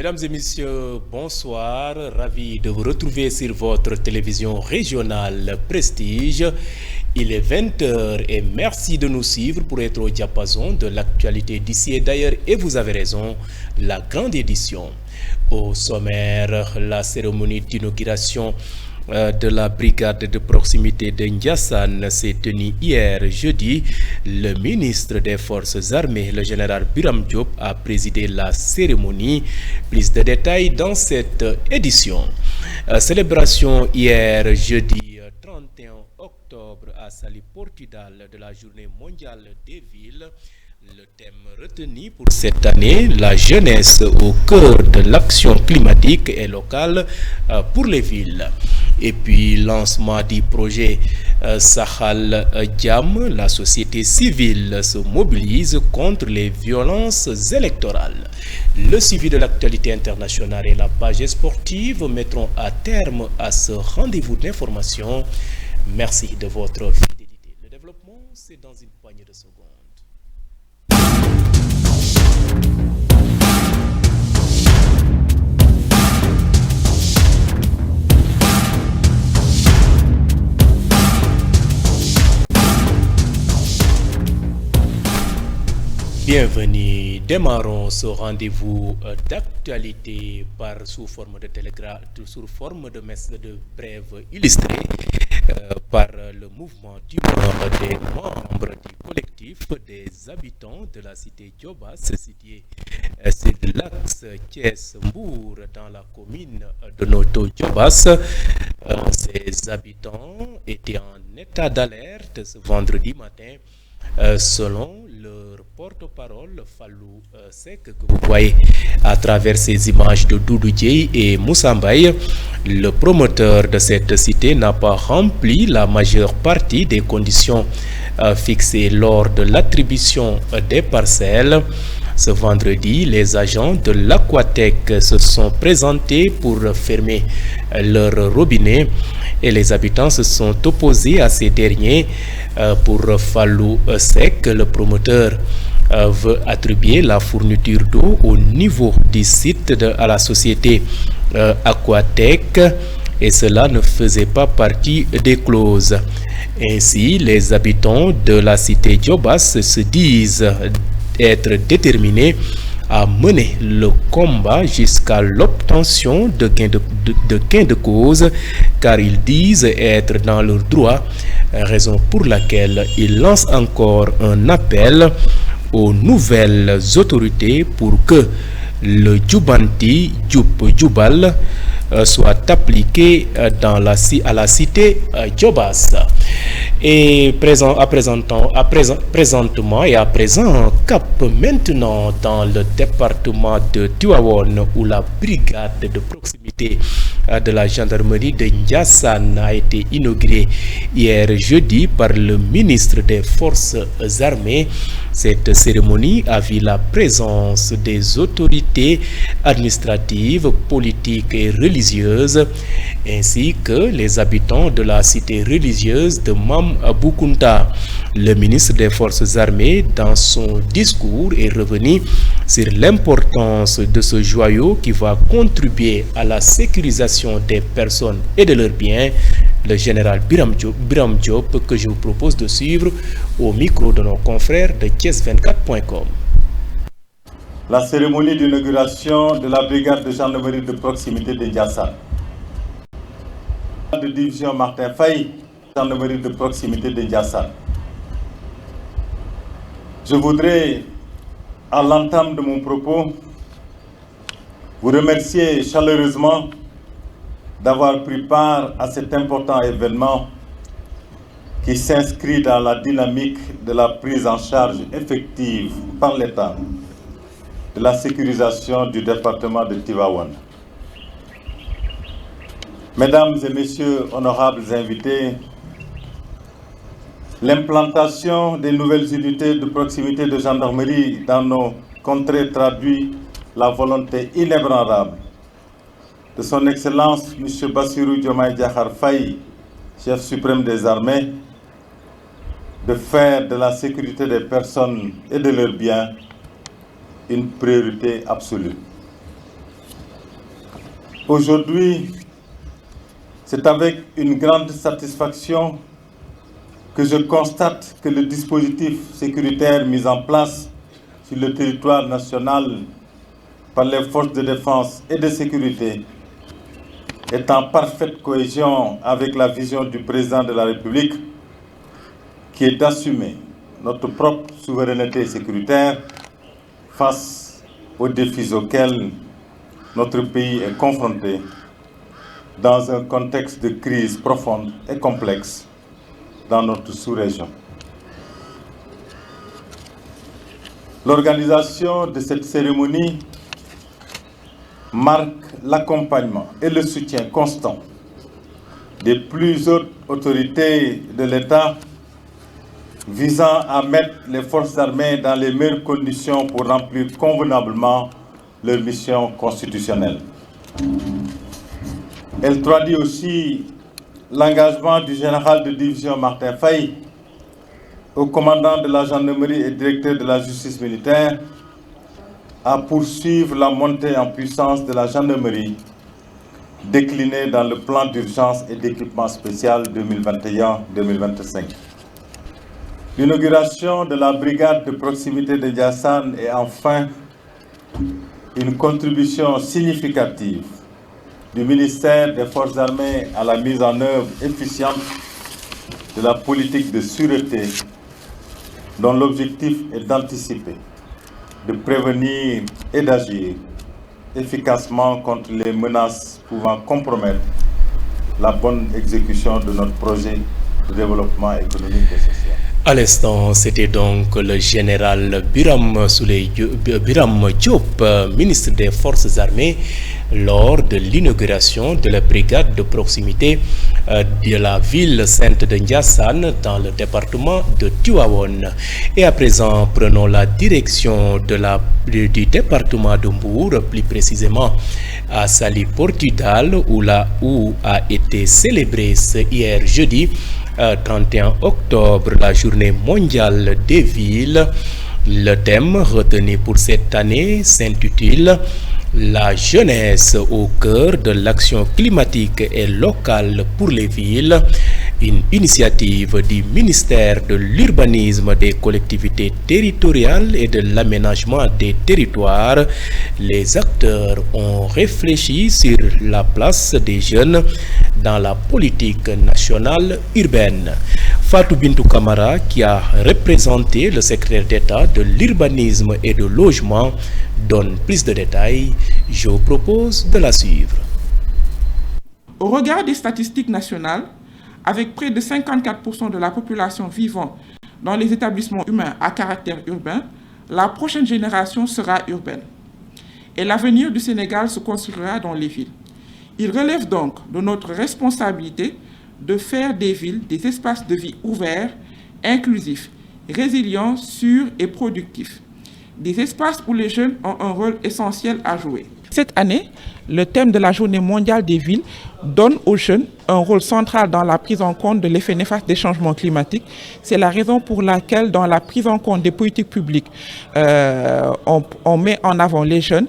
Mesdames et messieurs, bonsoir. Ravi de vous retrouver sur votre télévision régionale Prestige. Il est 20h et merci de nous suivre pour être au diapason de l'actualité d'ici et d'ailleurs. Et vous avez raison, la grande édition. Au sommaire, la cérémonie d'inauguration de la brigade de proximité de Ndiassane s'est tenue hier jeudi. Le ministre des Forces armées, le général Biram Diop, a présidé la cérémonie. Plus de détails dans cette édition. Célébration hier jeudi 31 octobre à Saly Portudal de la journée mondiale des villes. Le thème retenu pour cette année, la jeunesse au cœur de l'action climatique et locale pour les villes. Et puis lancement du projet Sahal Diam, la société civile se mobilise contre les violences électorales. Le suivi de l'actualité internationale et la page sportive mettront à terme à ce rendez-vous d'information. Merci de votre fidélité. Le développement, c'est dans une poignée de secondes. Bienvenue, démarrons ce rendez-vous d'actualité sous forme de brève illustrée par le mouvement d'humeur des membres du collectif des habitants de la cité Djobas, située sur l'axe Thiès-Mbour dans la commune de Noto Djobas. Ces habitants étaient en état d'alerte ce vendredi matin. Selon leur porte-parole Fallou Sek, que vous voyez à travers ces images de Doudou Dieye et Moussa Mbaye, le promoteur de cette cité n'a pas rempli la majeure partie des conditions fixées lors de l'attribution des parcelles. Ce vendredi, les agents de l'Aquatec se sont présentés pour fermer leur robinet et les habitants se sont opposés à ces derniers. Pour Fallou Sek, le promoteur veut attribuer la fourniture d'eau au niveau du site à la société Aquatec et cela ne faisait pas partie des clauses. Ainsi, les habitants de la cité Djobas se disent être déterminés à mener le combat jusqu'à l'obtention de gain de cause, car ils disent être dans leur droit, raison pour laquelle ils lancent encore un appel aux nouvelles autorités pour que le Djoubanti Djoubal soit appliqué à la cité Djobas. Et présentement et à présent, cap maintenant dans le département de Tivaouane où la brigade de proximité de la gendarmerie de Ndiassane a été inaugurée hier jeudi par le ministre des Forces armées. Cette cérémonie a vu la présence des autorités administratives, politiques et religieuses, ainsi que les habitants de la cité religieuse de Mam Boukounta. Le ministre des Forces armées, dans son discours, est revenu sur l'importance de ce joyau qui va contribuer à la sécurisation des personnes et de leurs biens. Le général Biram Diop, que je vous propose de suivre au micro de nos confrères de Thiès24.com. La cérémonie d'inauguration de la brigade de gendarmerie de proximité de Ndiassane. De division Martin Faye, gendarmerie de proximité de Ndiassane. Je voudrais, à l'entame de mon propos, vous remercier chaleureusement d'avoir pris part à cet important événement qui s'inscrit dans la dynamique de la prise en charge effective par l'État de la sécurisation du département de Tivaouane. Mesdames et messieurs, honorables invités, l'implantation des nouvelles unités de proximité de gendarmerie dans nos contrées traduit la volonté inébranlable de son Excellence M. Bassirou Diomaye Diakhar Faye, chef suprême des armées, de faire de la sécurité des personnes et de leurs biens une priorité absolue. Aujourd'hui, c'est avec une grande satisfaction que je constate que le dispositif sécuritaire mis en place sur le territoire national par les forces de défense et de sécurité est en parfaite cohésion avec la vision du président de la République qui est d'assumer notre propre souveraineté sécuritaire face aux défis auxquels notre pays est confronté dans un contexte de crise profonde et complexe dans notre sous-région. L'organisation de cette cérémonie marque l'accompagnement et le soutien constant des plus hautes autorités de l'État visant à mettre les forces armées dans les meilleures conditions pour remplir convenablement leur mission constitutionnelle. Elle traduit aussi l'engagement du général de division Martin Faye, au commandant de la gendarmerie et directeur de la justice militaire, à poursuivre la montée en puissance de la gendarmerie déclinée dans le plan d'urgence et d'équipement spécial 2021-2025. L'inauguration de la brigade de proximité de Ndiassane est enfin une contribution significative du ministère des Forces armées à la mise en œuvre efficiente de la politique de sûreté dont l'objectif est d'anticiper, de prévenir et d'agir efficacement contre les menaces pouvant compromettre la bonne exécution de notre projet de développement économique et social. À l'instant, c'était donc le général Biram Diop, ministre des Forces armées, lors de l'inauguration de la brigade de proximité de la ville sainte de Ndiassane dans le département de Tivaouane. Et à présent, prenons la direction du département de Mbour, plus précisément à Saly Portudal, où a été célébré hier jeudi 31 octobre, la journée mondiale des villes. Le thème retenu pour cette année s'intitule « La jeunesse au cœur de l'action climatique et locale pour les villes », une initiative du ministère de l'Urbanisme, des collectivités territoriales et de l'aménagement des territoires. Les acteurs ont réfléchi sur la place des jeunes dans la politique nationale urbaine. Fatou Bintou Kamara, qui a représenté le secrétaire d'État de l'Urbanisme et du Logement, donne plus de détails. Je vous propose de la suivre. Au regard des statistiques nationales, avec près de 54% de la population vivant dans les établissements humains à caractère urbain, la prochaine génération sera urbaine. Et l'avenir du Sénégal se construira dans les villes. Il relève donc de notre responsabilité de faire des villes des espaces de vie ouverts, inclusifs, résilients, sûrs et productifs. Des espaces où les jeunes ont un rôle essentiel à jouer. Cette année, le thème de la Journée mondiale des villes donne aux jeunes un rôle central dans la prise en compte de l'effet néfaste des changements climatiques. C'est la raison pour laquelle, dans la prise en compte des politiques publiques, on met en avant les jeunes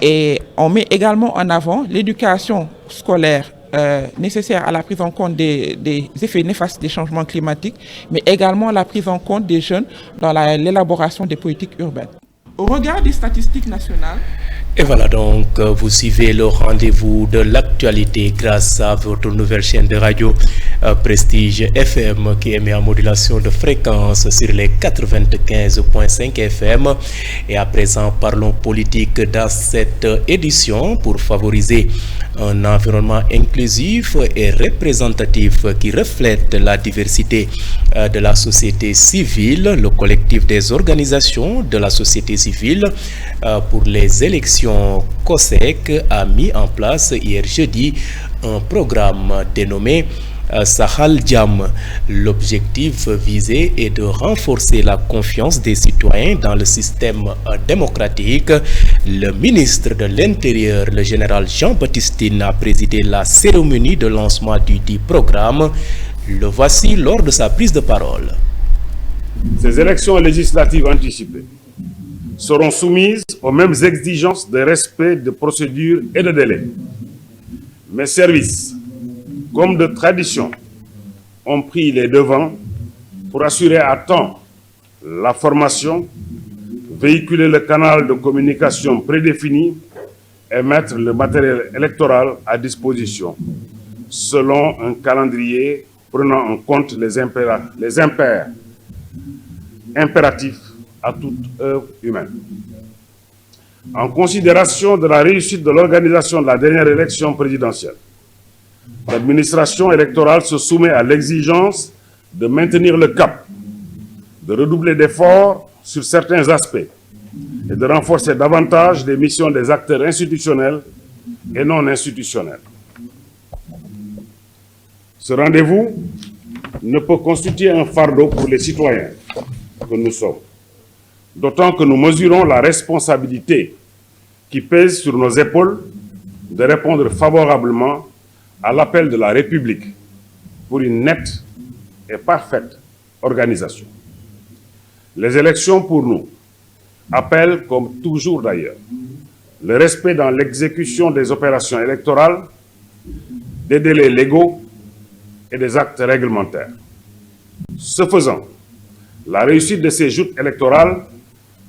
et on met également en avant l'éducation scolaire nécessaire à la prise en compte des effets néfastes des changements climatiques, mais également la prise en compte des jeunes dans l'élaboration des politiques urbaines. Au regard des statistiques nationales, et voilà donc, vous suivez le rendez-vous de l'actualité grâce à votre nouvelle chaîne de radio Prestige FM qui émet en modulation de fréquence sur les 95.5 FM. Et à présent, parlons politique dans cette édition pour favoriser un environnement inclusif et représentatif qui reflète la diversité de la société civile. Le collectif des organisations de la société civile pour les élections COSEC a mis en place hier jeudi un programme dénommé Sahal Jam. L'objectif visé est de renforcer la confiance des citoyens dans le système démocratique. Le ministre de l'Intérieur, le général Jean-Baptiste Tine, a présidé la cérémonie de lancement du dit programme. Le voici lors de sa prise de parole. Ces élections législatives anticipées seront soumises aux mêmes exigences de respect de procédures et de délais. mes services, comme de tradition, ont pris les devants pour assurer à temps la formation, véhiculer le canal de communication prédéfini et mettre le matériel électoral à disposition, selon un calendrier prenant en compte les impératifs à toute œuvre humaine. En considération de la réussite de l'organisation de la dernière élection présidentielle, l'administration électorale se soumet à l'exigence de maintenir le cap, de redoubler d'efforts sur certains aspects et de renforcer davantage les missions des acteurs institutionnels et non institutionnels. Ce rendez-vous ne peut constituer un fardeau pour les citoyens que nous sommes, d'autant que nous mesurons la responsabilité qui pèse sur nos épaules de répondre favorablement à l'appel de la République pour une nette et parfaite organisation. Les élections pour nous appellent, comme toujours d'ailleurs, le respect dans l'exécution des opérations électorales, des délais légaux et des actes réglementaires. Ce faisant, la réussite de ces joutes électorales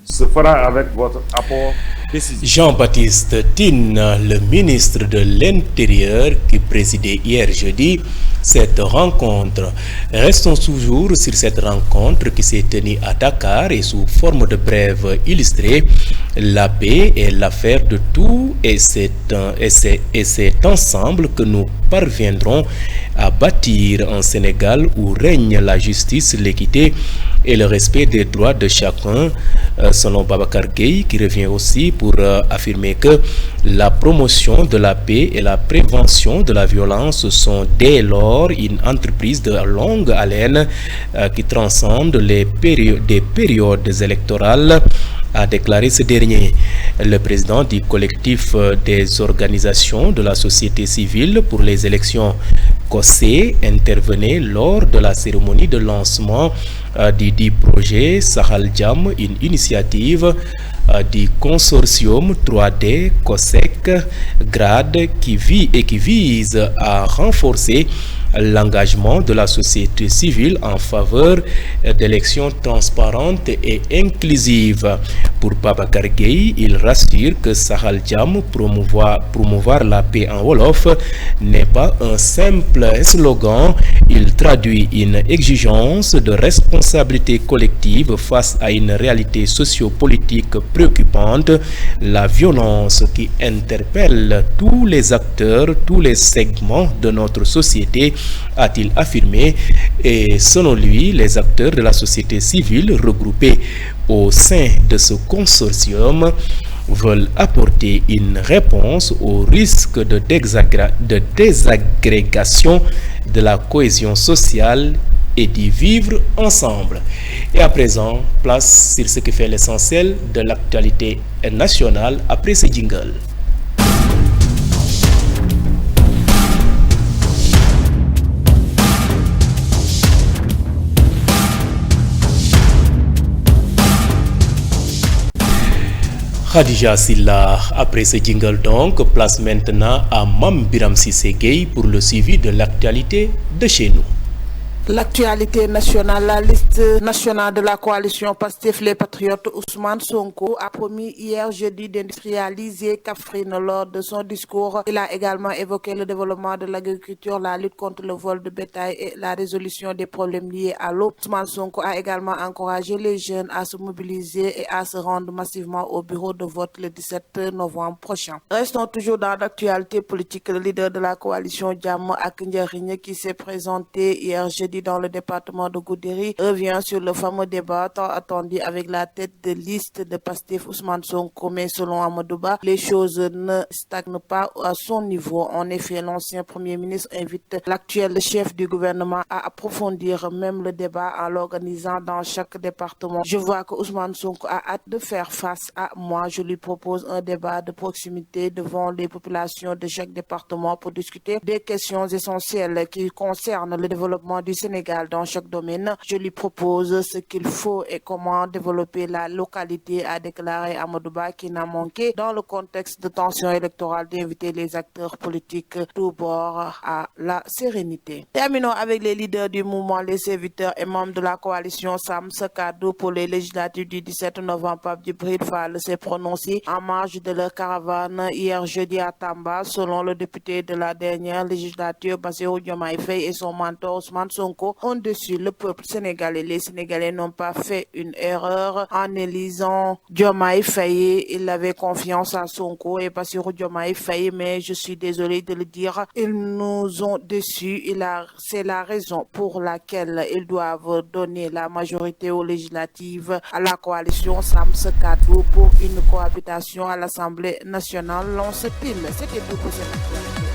se fera avec votre apport décisif. Jean-Baptiste Tine, le ministre de l'Intérieur, qui présidait hier jeudi cette rencontre. Restons toujours sur cette rencontre qui s'est tenue à Dakar et sous forme de brève illustrée. La paix est l'affaire de tous et c'est ensemble que nous parviendrons à bâtir un Sénégal où règne la justice, l'équité et le respect des droits de chacun, selon Babacar Gueye, qui revient aussi pour affirmer que la promotion de la paix et la prévention de la violence sont dès lors une entreprise de longue haleine qui transcende des périodes électorales, a déclaré ce dernier. Le président du collectif des organisations de la société civile pour les élections COSE intervenait lors de la cérémonie de lancement du dit projet Sahal Jam, une initiative du consortium 3D COSEC GRAD qui vise à renforcer l'engagement de la société civile en faveur d'élections transparentes et inclusives. Pour Babacar Gueye, il rassure que Sahal Jam, promouvoir la paix en Wolof, n'est pas un simple slogan, il traduit une exigence de responsabilité collective face à une réalité sociopolitique préoccupante, la violence qui interpelle tous les acteurs, tous les segments de notre société, a-t-il affirmé, et selon lui, les acteurs de la société civile regroupés au sein de ce consortium veulent apporter une réponse au risque de désagrégation de la cohésion sociale et d'y vivre ensemble. Et à présent, place sur ce qui fait l'essentiel de l'actualité nationale après ce jingle. Khadija Silla, après ce jingle donc, place maintenant à Mam Biram Cissé Gueye pour le suivi de l'actualité de chez nous. L'actualité nationale, la liste nationale de la coalition Pastef les Patriotes Ousmane Sonko a promis hier jeudi d'industrialiser Kaffrine lors de son discours. Il a également évoqué le développement de l'agriculture, la lutte contre le vol de bétail et la résolution des problèmes liés à l'eau. Ousmane Sonko a également encouragé les jeunes à se mobiliser et à se rendre massivement au bureau de vote le 17 novembre prochain. Restons toujours dans l'actualité politique. Le leader de la coalition Jàmm ak Njariñ qui s'est présenté hier jeudi dans le département de Goudiri revient sur le fameux débat tant attendu avec la tête de liste de Pastef Ousmane Sonko. Mais selon Amadou Ba, les choses ne stagnent pas à son niveau. En effet, l'ancien premier ministre invite l'actuel chef du gouvernement à approfondir même le débat en l'organisant dans chaque département. Je vois que Ousmane Sonko a hâte de faire face à moi. Je lui propose un débat de proximité devant les populations de chaque département pour discuter des questions essentielles qui concernent le développement du Sénégal Sénégal dans chaque domaine. Je lui propose ce qu'il faut et comment développer la localité, a déclaré Amadou Ba, qui n'a manqué, dans le contexte de tension électorale, d'inviter les acteurs politiques tous bords à la sérénité. Terminons avec les leaders du mouvement, les serviteurs et membres de la coalition Sam Sakadou pour les législatives du 17 novembre. Pape Djibril Fall s'est prononcé en marge de leur caravane hier jeudi à Tamba. Selon le député de la dernière législature, Bassirou Diomaye Faye et son mentor Ousmane Sonko ont déçu le peuple sénégalais. Les Sénégalais n'ont pas fait une erreur en élisant Diomaye Faye. Ils avaient confiance à Sonko et Bassirou Diomaye Faye, mais je suis désolé de le dire, ils nous ont déçus. C'est la raison pour laquelle ils doivent donner la majorité aux législatives à la coalition Sam Sakadou pour une cohabitation à l'Assemblée nationale, lance-t-il. C'était tout pour cette actualité.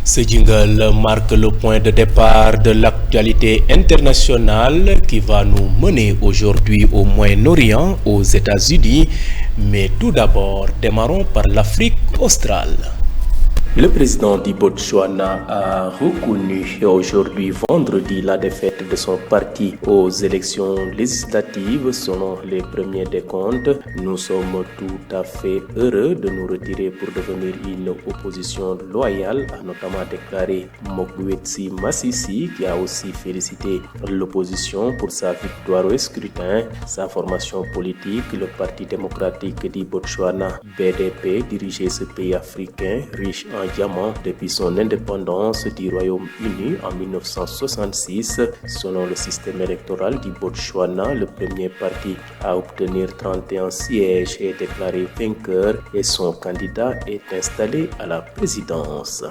Ce jingle marque le point de départ de l'actualité internationale qui va nous mener aujourd'hui au Moyen-Orient, aux États-Unis. Mais tout d'abord, démarrons par l'Afrique australe. Le président du Botswana a reconnu aujourd'hui vendredi la défaite de son parti aux élections législatives. Selon les premiers décomptes, nous sommes tout à fait heureux de nous retirer pour devenir une opposition loyale, a notamment déclaré Mokgweetsi Masisi, qui a aussi félicité l'opposition pour sa victoire au scrutin. Sa formation politique, le Parti démocratique du Botswana, BDP, dirigeait ce pays africain riche en diamant depuis son indépendance du Royaume-Uni en 1966. Selon le système électoral du Botswana, le premier parti à obtenir 31 sièges est déclaré vainqueur et son candidat est installé à la présidence.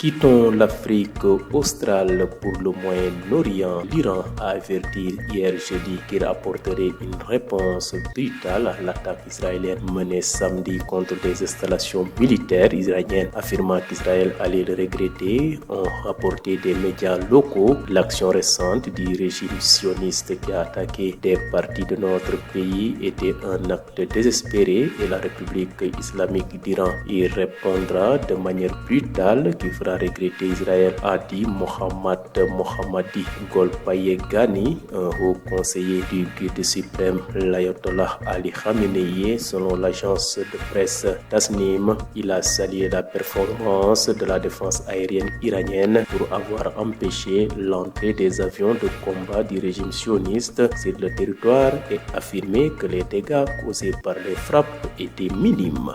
Quittons l'Afrique australe pour le Moyen-Orient. L'Iran a averti hier jeudi qu'il apporterait une réponse brutale à l'attaque israélienne menée samedi contre des installations militaires israéliennes, affirmant qu'Israël allait le regretter. Ont rapporté des médias locaux l'action récente du régime sioniste qui a attaqué des parties de notre pays était un acte désespéré et la République islamique d'Iran y répondra de manière brutale qui fera regretter Israël, a dit Mohammad Mohammadi Golpayegani, un haut conseiller du guide suprême, l'Ayatollah Ali Khamenei. Selon l'agence de presse Tasnim, il a salué la performance de la défense aérienne iranienne pour avoir empêché l'entrée des avions de combat du régime sioniste sur le territoire et affirmé que les dégâts causés par les frappes étaient minimes.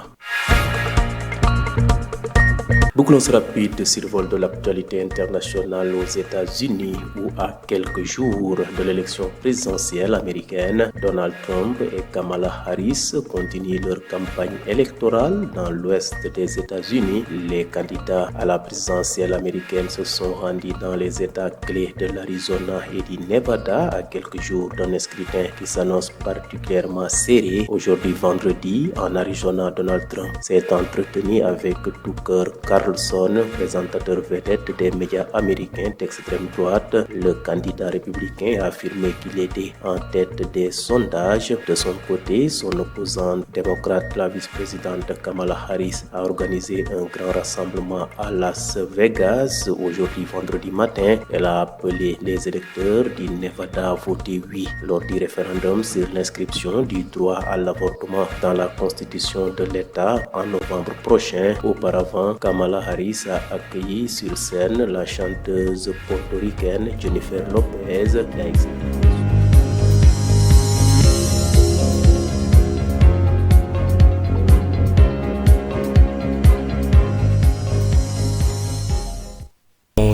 Bouclons ce rapide survol de l'actualité internationale aux États-Unis où, à quelques jours de l'élection présidentielle américaine, Donald Trump et Kamala Harris continuent leur campagne électorale dans l'ouest des États-Unis. Les candidats à la présidentielle américaine se sont rendus dans les États clés de l'Arizona et du Nevada à quelques jours d'un scrutin qui s'annonce particulièrement serré. Aujourd'hui, vendredi, en Arizona, Donald Trump s'est entretenu avec Tucker Carlson, présentateur vedette des médias américains d'extrême droite. Le candidat républicain a affirmé qu'il était en tête des sondages. De son côté, son opposante démocrate, la vice-présidente Kamala Harris, a organisé un grand rassemblement à Las Vegas aujourd'hui vendredi matin. Elle a appelé les électeurs du Nevada à voter oui lors du référendum sur l'inscription du droit à l'avortement dans la constitution de l'État en novembre prochain. Auparavant, Kamala Harris a accueilli sur scène la chanteuse portoricaine Jennifer Lopez.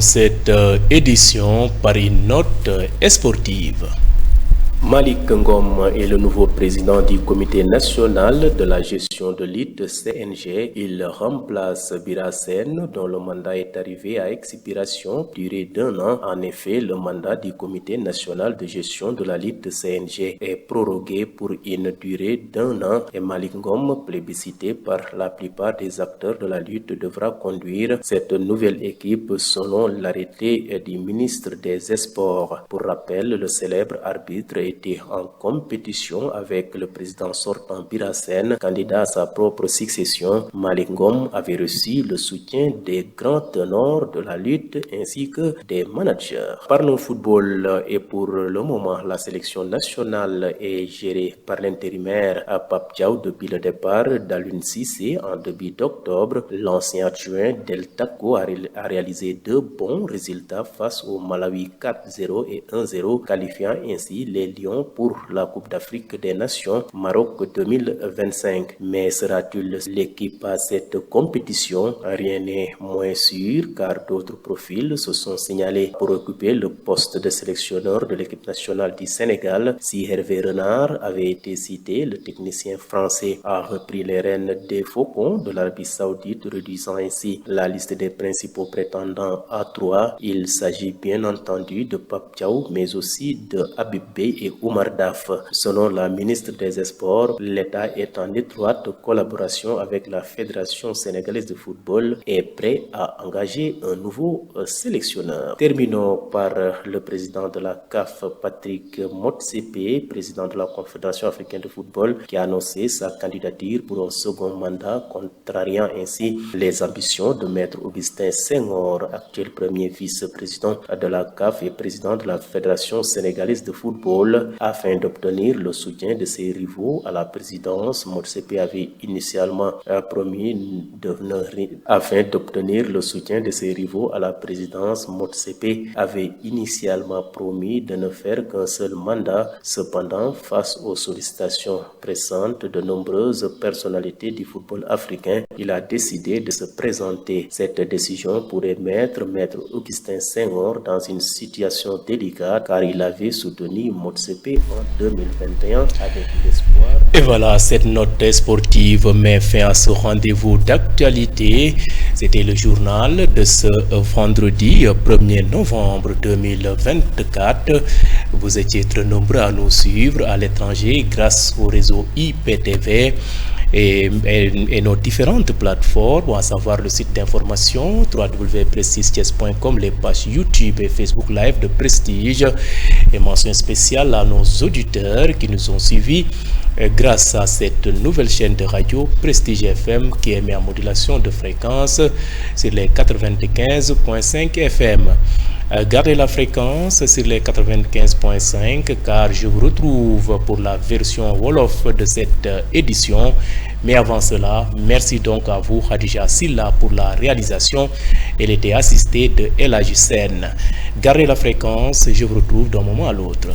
Cette édition par une note sportive. Malick Ngom est le nouveau président du comité national de la gestion de lutte CNG. Il remplace Bira Sène, dont le mandat est arrivé à expiration, durée d'1 an. En effet, le mandat du Comité national de gestion de la lutte CNG est prorogué pour une durée d'1 an et Malick Ngom, plébiscité par la plupart des acteurs de la lutte, devra conduire cette nouvelle équipe selon l'arrêté du ministre des Sports. Pour rappel, le célèbre arbitre était en compétition avec le président sortant Bira Sène, candidat à sa propre succession. Malick Ngom avait reçu le soutien des grands ténors de la lutte ainsi que des managers. Parlons football et pour le moment, la sélection nationale est gérée par l'intérimaire Pape Thiaw depuis le départ d'Aliou Cissé en début d'octobre. L'ancien adjoint Del Taco a réalisé 2 bons résultats face au Malawi 4-0 et 1-0, qualifiant ainsi les Lions pour la Coupe d'Afrique des Nations Maroc 2025. Mais sera-t-il l'équipe à cette compétition? Rien n'est moins sûr car d'autres profils se sont signalés pour occuper le poste de sélectionneur de l'équipe nationale du Sénégal. Si Hervé Renard avait été cité, le technicien français a repris les rênes des Faucons de l'Arabie Saoudite, réduisant ainsi la liste des principaux prétendants à 3. Il s'agit bien entendu de Pape Thiaw, mais aussi de Habib Beye et Oumar Daf. Selon la ministre des Sports, l'État est en étroite collaboration avec la Fédération sénégalaise de football et prêt à engager un nouveau sélectionneur. Terminons par le président de la CAF, Patrick Motsepe, président de la Confédération africaine de football, qui a annoncé sa candidature pour un second mandat, contrariant ainsi les ambitions de Maître Augustin Senghor, actuel premier vice-président de la CAF et président de la Fédération sénégalaise de football. Afin d'obtenir le soutien de ses rivaux à la présidence, Motsepe avait initialement promis de ne faire qu'un seul mandat. Cependant, face aux sollicitations pressantes de nombreuses personnalités du football africain, il a décidé de se présenter. Cette décision pourrait mettre Maître Augustin Senghor dans une situation délicate car il avait soutenu Motsepe en 2021 avec l'espoir. Et voilà, cette note sportive met fin à ce rendez-vous d'actualité. C'était le journal de ce vendredi 1er novembre 2024. Vous étiez très nombreux à nous suivre à l'étranger grâce au réseau IPTV et nos différentes plateformes, à savoir le site d'information www.prestigethies.com, les pages YouTube et Facebook Live de Prestige. Et mention spéciale à nos auditeurs qui nous ont suivis grâce à cette nouvelle chaîne de radio Prestige FM qui émet en modulation de fréquence sur les 95.5 FM. Gardez la fréquence sur les 95.5 car je vous retrouve pour la version Wolof de cette édition. Mais avant cela, merci donc à vous, Khadija Silla, pour la réalisation. Elle était assistée de El Hadji Sène. Gardez la fréquence, je vous retrouve d'un moment à l'autre.